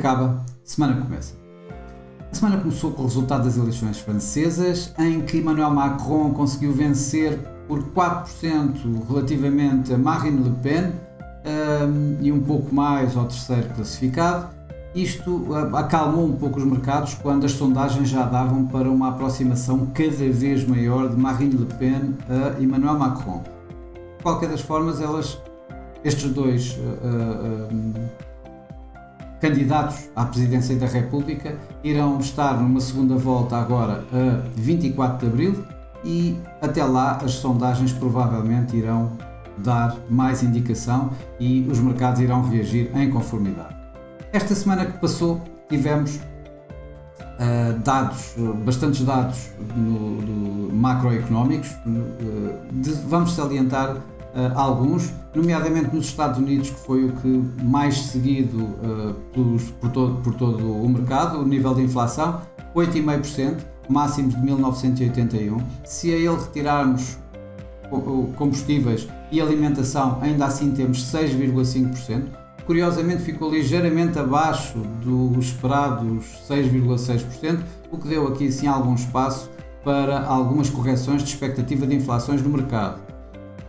acaba, semana começa. A semana começou com o resultado das eleições francesas, em que Emmanuel Macron conseguiu vencer por 4% relativamente a Marine Le Pen e um pouco mais ao terceiro classificado. Isto acalmou um pouco os mercados quando as sondagens já davam para uma aproximação cada vez maior de Marine Le Pen a Emmanuel Macron. De qualquer das formas, estes dois candidatos à presidência da República irão estar numa segunda volta agora a 24 de Abril e até lá as sondagens provavelmente irão dar mais indicação e os mercados irão reagir em conformidade. Esta semana que passou tivemos bastantes dados macroeconómicos, vamos salientar alguns, nomeadamente nos Estados Unidos, que foi o que mais seguido por todo o mercado. O nível de inflação 8,5%, máximos de 1981. Se a ele retirarmos combustíveis e alimentação, ainda assim temos 6,5%. Curiosamente ficou ligeiramente abaixo dos esperados 6,6%, o que deu aqui sim algum espaço para algumas correções de expectativa de inflações no mercado.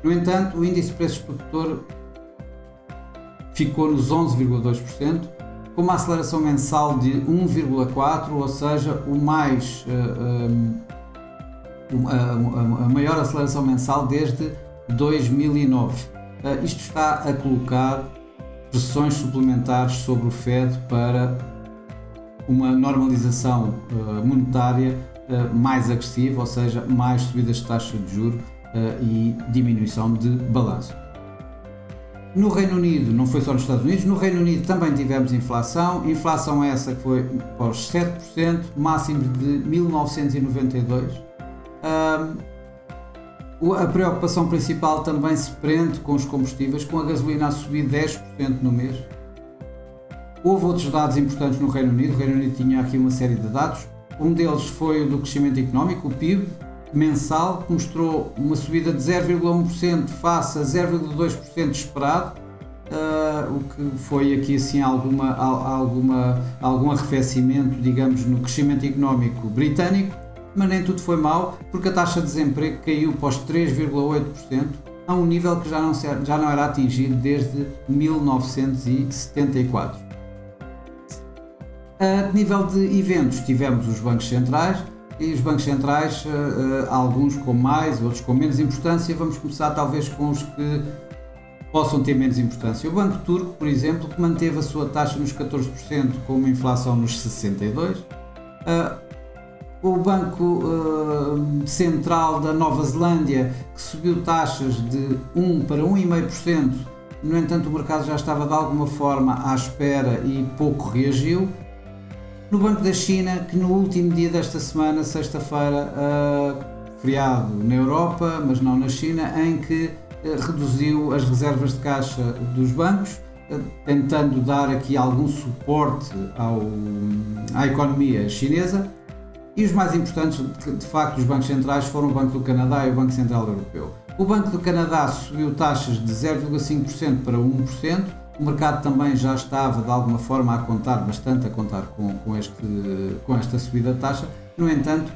No entanto, o índice de preços produtor ficou nos 11,2%, com uma aceleração mensal de 1,4%, ou seja, a maior aceleração mensal desde 2009. Isto está a colocar pressões suplementares sobre o Fed para uma normalização monetária mais agressiva, ou seja, mais subidas de taxa de juros e diminuição de balanço. No Reino Unido, não foi só nos Estados Unidos, no Reino Unido também tivemos inflação essa que foi aos 7%, máximo de 1992. A preocupação principal também se prende com os combustíveis, com a gasolina a subir 10% no mês. Houve outros dados importantes no Reino Unido. O Reino Unido tinha aqui uma série de dados. Um deles foi o do crescimento económico, o PIB mensal, que mostrou uma subida de 0,1% face a 0,2% esperado, o que foi aqui assim algum arrefecimento, digamos, no crescimento económico britânico. Mas nem tudo foi mau, porque a taxa de desemprego caiu para os 3,8%, a um nível que já não era atingido desde 1974. A nível de eventos, tivemos os bancos centrais, e os bancos centrais, alguns com mais, outros com menos importância. Vamos começar talvez com os que possam ter menos importância. O Banco Turco, por exemplo, que manteve a sua taxa nos 14% com uma inflação nos 62%. O Banco Central da Nova Zelândia, que subiu taxas de 1 para 1,5%, no entanto o mercado já estava de alguma forma à espera e pouco reagiu. No Banco da China, que no último dia desta semana, sexta-feira, feriado na Europa, mas não na China, em que reduziu as reservas de caixa dos bancos, tentando dar aqui algum suporte à economia chinesa. E os mais importantes, de facto, dos bancos centrais foram o Banco do Canadá e o Banco Central Europeu. O Banco do Canadá subiu taxas de 0,5% para 1%. O mercado também já estava, de alguma forma, a contar com esta subida de taxa. No entanto,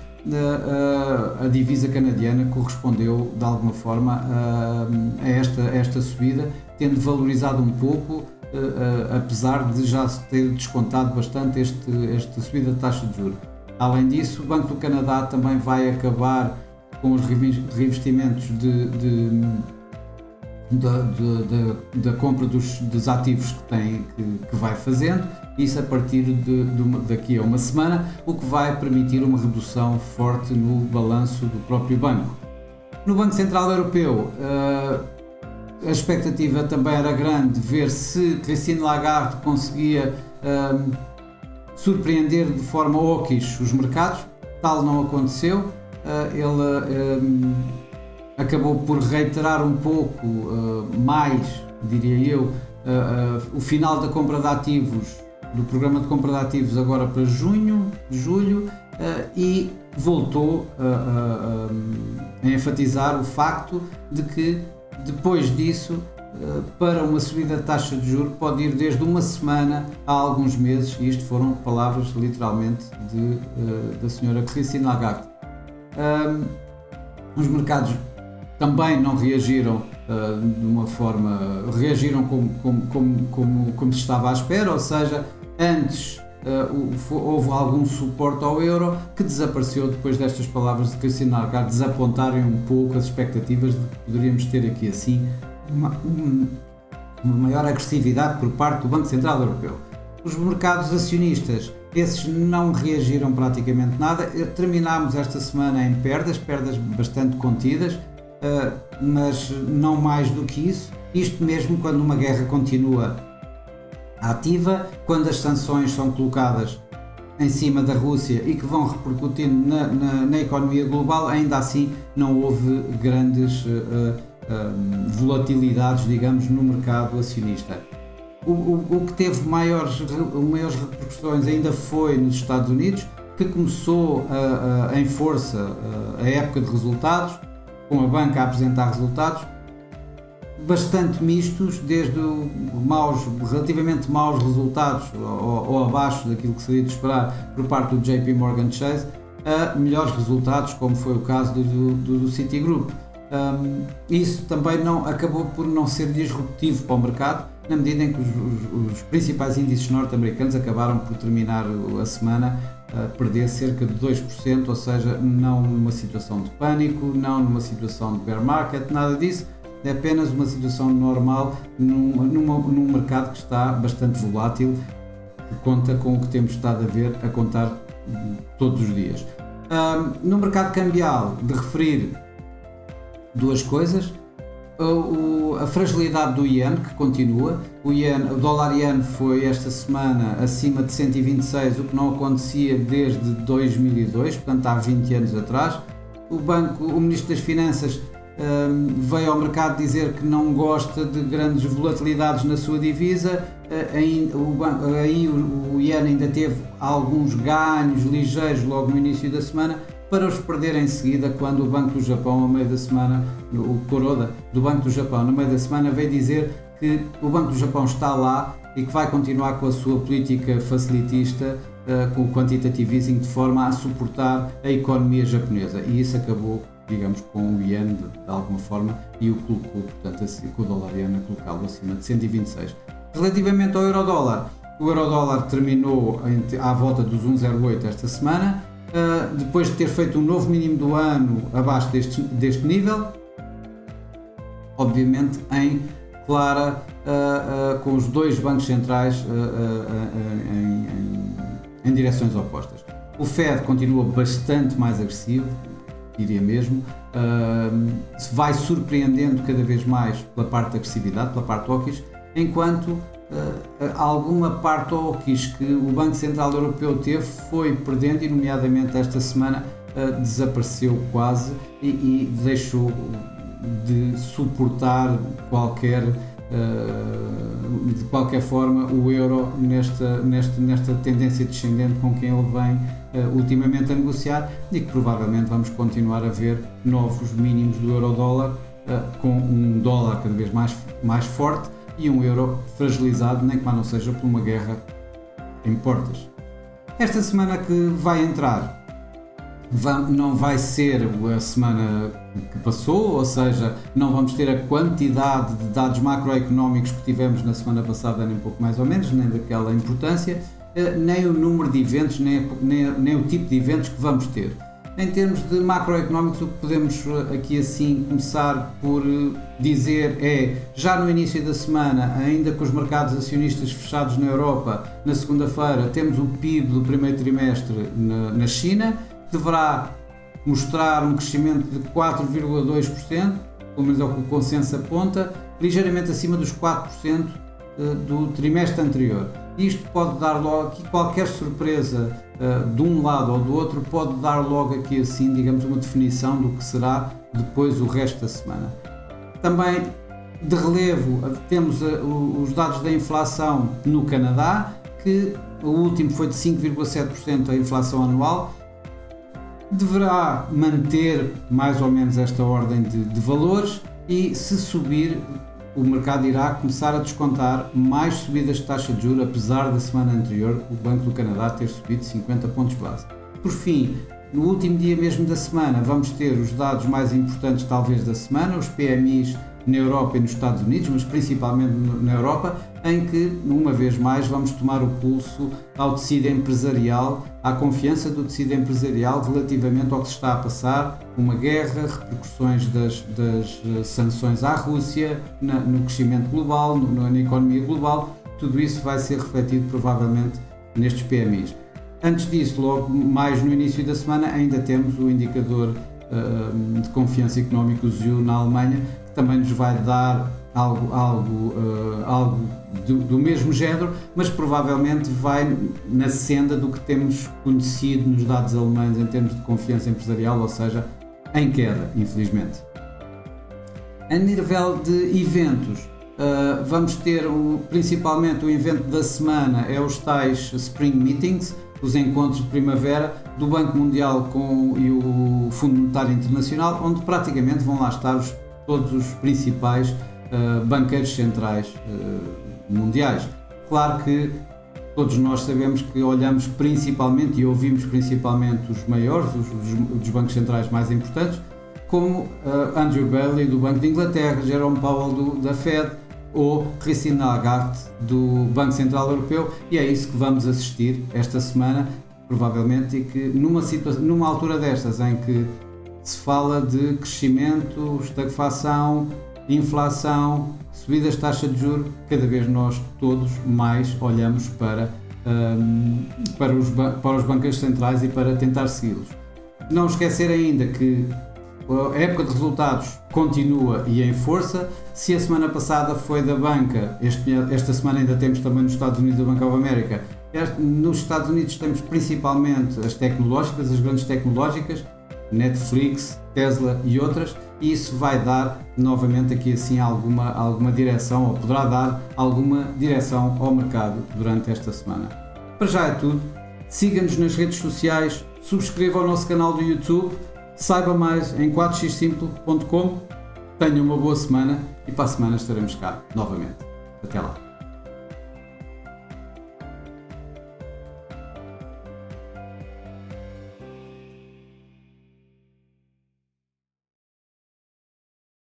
a divisa canadiana correspondeu, de alguma forma, a esta subida, tendo valorizado um pouco, apesar de já se ter descontado bastante esta subida de taxa de juros. Além disso, o Banco do Canadá também vai acabar com os revestimentos da compra dos ativos que vai fazendo, isso a partir daqui a uma semana, o que vai permitir uma redução forte no balanço do próprio banco. No Banco Central Europeu, a expectativa também era grande de ver se Christine Lagarde conseguia surpreender de forma hawkish os mercados. Tal não aconteceu. Ele acabou por reiterar um pouco mais, diria eu, o final da compra de ativos, do programa de compra de ativos agora para julho, e voltou a enfatizar o facto de que depois disso para uma subida de taxa de juros pode ir desde uma semana a alguns meses, e isto foram palavras literalmente da senhora Christine Lagarde. Os mercados também não reagiram de uma forma, reagiram como se estava à espera, ou seja, antes houve algum suporte ao euro que desapareceu depois destas palavras de Christine Lagarde desapontarem um pouco as expectativas de que poderíamos ter aqui assim uma maior agressividade por parte do Banco Central Europeu. Os mercados acionistas, esses não reagiram praticamente nada. Terminámos esta semana em perdas bastante contidas, mas não mais do que isso. Isto mesmo quando uma guerra continua ativa, quando as sanções são colocadas em cima da Rússia e que vão repercutindo na economia global, ainda assim não houve grandes volatilidades, digamos, no mercado acionista. O que teve maiores repercussões ainda foi nos Estados Unidos, que começou em força a época de resultados, com a banca a apresentar resultados bastante mistos, desde relativamente maus resultados ou abaixo daquilo que seria de esperar por parte do JP Morgan Chase, a melhores resultados, como foi o caso do Citigroup. Isso também acabou por não ser disruptivo para o mercado, na medida em que os principais índices norte-americanos acabaram por terminar a semana a perder cerca de 2%, ou seja, não numa situação de pânico, não numa situação de bear market, nada disso, é apenas uma situação normal num mercado que está bastante volátil, que conta com o que temos estado a ver, a contar todos os dias. No mercado cambial, de referir duas coisas: a fragilidade do Iene, que continua. O dólar Iene foi esta semana acima de 126, o que não acontecia desde 2002, portanto há 20 anos atrás. O Ministro das Finanças veio ao mercado dizer que não gosta de grandes volatilidades na sua divisa. Aí o Iene ainda teve alguns ganhos ligeiros logo no início da semana, para os perder em seguida, quando o Banco do Japão, a meio da semana, o Kuroda do Banco do Japão, no meio da semana, veio dizer que o Banco do Japão está lá e que vai continuar com a sua política facilitista, com o quantitative easing, de forma a suportar a economia japonesa. E isso acabou, digamos, com o Iene de alguma forma, e o colocou, portanto, com o dólar Iene a colocá-lo acima de 126. Relativamente ao euro-dólar, o euro-dólar terminou à volta dos 1,08 esta semana, depois de ter feito um novo mínimo do ano abaixo deste nível, obviamente em clara, com os dois bancos centrais em direções opostas. O Fed continua bastante mais agressivo, diria mesmo, vai surpreendendo cada vez mais pela parte da agressividade, pela parte hawkish, enquanto alguma parte hawkish que o Banco Central Europeu teve foi perdendo, e nomeadamente esta semana desapareceu quase e deixou de suportar de qualquer forma o euro nesta tendência descendente com quem ele vem ultimamente a negociar, e que provavelmente vamos continuar a ver novos mínimos do euro-dólar, com um dólar cada vez mais forte e um euro fragilizado, nem que mais não seja por uma guerra em portas. Esta semana que vai entrar não vai ser a semana que passou, ou seja, não vamos ter a quantidade de dados macroeconómicos que tivemos na semana passada, nem um pouco mais ou menos, nem daquela importância, nem o número de eventos, nem o tipo de eventos que vamos ter. Em termos de macroeconómicos, o que podemos aqui assim começar por dizer é, já no início da semana, ainda com os mercados acionistas fechados na Europa, na segunda-feira temos o PIB do primeiro trimestre na China, que deverá mostrar um crescimento de 4,2%, pelo menos é o que o consenso aponta, ligeiramente acima dos 4% do trimestre anterior. Isto pode dar logo aqui qualquer surpresa de um lado ou do outro, pode dar logo aqui assim, digamos, uma definição do que será depois o resto da semana. Também de relevo temos os dados da inflação no Canadá, que o último foi de 5,7% a inflação anual, deverá manter mais ou menos esta ordem de valores, e se subir o mercado irá começar a descontar mais subidas de taxa de juros, apesar da semana anterior o Banco do Canadá ter subido 50 pontos base. Por fim, no último dia mesmo da semana, vamos ter os dados mais importantes talvez da semana, os PMIs na Europa e nos Estados Unidos, mas principalmente na Europa, em que, uma vez mais, vamos tomar o pulso ao tecido empresarial, à confiança do tecido empresarial relativamente ao que se está a passar, uma guerra, repercussões das sanções à Rússia, no crescimento global, na economia global. Tudo isso vai ser refletido provavelmente nestes PMIs. Antes disso, logo mais no início da semana, ainda temos o indicador de confiança económica, o ZEW, na Alemanha, que também nos vai dar algo do mesmo género, mas provavelmente vai na senda do que temos conhecido nos dados alemães em termos de confiança empresarial, ou seja, em queda, infelizmente. A nível de eventos, vamos ter principalmente o evento da semana, é os tais Spring Meetings, os encontros de primavera do Banco Mundial e o Fundo Monetário Internacional, onde praticamente vão lá estar todos os principais banqueiros centrais mundiais. Claro que todos nós sabemos que olhamos principalmente e ouvimos principalmente os maiores, os bancos centrais mais importantes, como Andrew Bailey do Banco de Inglaterra, Jerome Powell da Fed, ou Christine Lagarde do Banco Central Europeu, e é isso que vamos assistir esta semana, provavelmente, e que numa altura destas em que se fala de crescimento, estagflação, inflação, subidas de taxa de juros, cada vez nós todos mais olhamos para os bancos centrais e para tentar segui-los. Não esquecer ainda que a época de resultados continua e em força. Se a semana passada foi da banca, esta semana ainda temos também nos Estados Unidos a Bank of America. Nos Estados Unidos temos principalmente as tecnológicas, as grandes tecnológicas, Netflix, Tesla e outras, e isso vai dar novamente aqui assim alguma direção, ou poderá dar alguma direção ao mercado durante esta semana. Para já é tudo. Siga-nos nas redes sociais, subscreva o nosso canal do YouTube, saiba mais em 4xsimple.com. Tenha uma boa semana e para a semana estaremos cá novamente. Até lá.